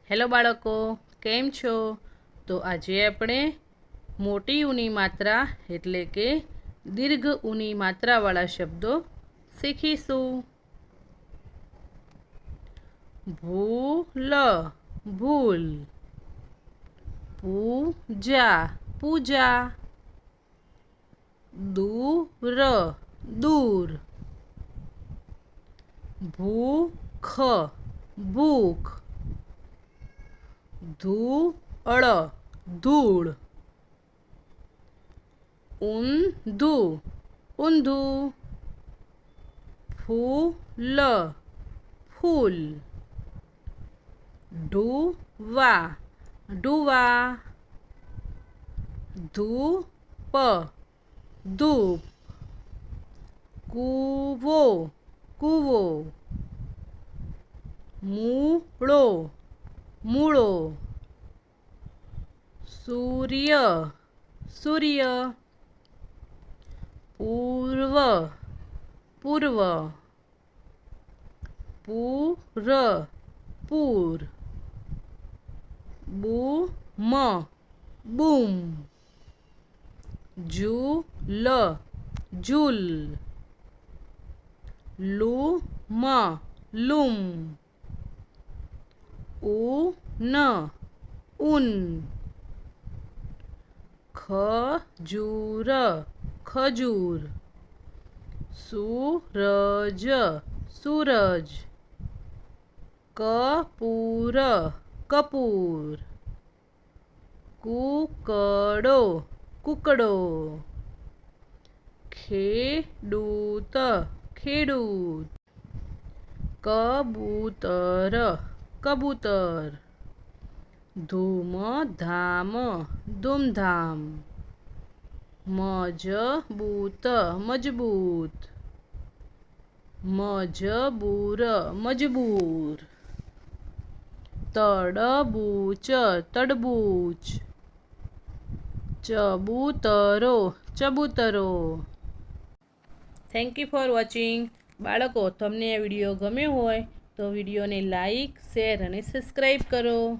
Hello બાળકો, કેમ છો? તો આજે આપણે મોટી ઊની માત્રા એટલે કે દીર્ઘ ઊની માત્રાવાળા શબ્દો શીખીશું. ભૂલ, ભૂલ. પૂજા, પૂજા. દૂર, દૂર. ભૂખ, ભૂખ. ધૂળ, ધૂળ. ઊંધું, ઊંધું. ફૂલ, ફૂલ. ઢૂવા, ઢૂવા. ધૂપ, ધૂપ. કૂવો, કૂવો. મૂળો, મૂળો. સૂર્ય, સૂર્ય. પૂર્વ, પૂર્વ. પૂર, પૂર. બૂમ, બૂમ. ઝૂલ, ઝૂલ. લૂમ, લૂમ. ઊન, ઊન. ખજૂર, ખજૂર. સૂરજ, સૂરજ. કપૂર, કપૂર. કૂકડો, કૂકડો. ખેડૂત, ખેડૂત. કબૂતર, કબૂતર. ધૂમધામ, ધૂમધામ. મજબૂત, મજબૂત. મજબૂર, મજબૂર. તડબૂચ, તડબૂચ. ચબૂતરો, ચબૂતરો. Thank you for watching. બાળકો, તમને આ વિડીયો ગમ્યો હોય તો વિડીયોને લાઈક, શેર અને સબસ્ક્રાઈબ કરો.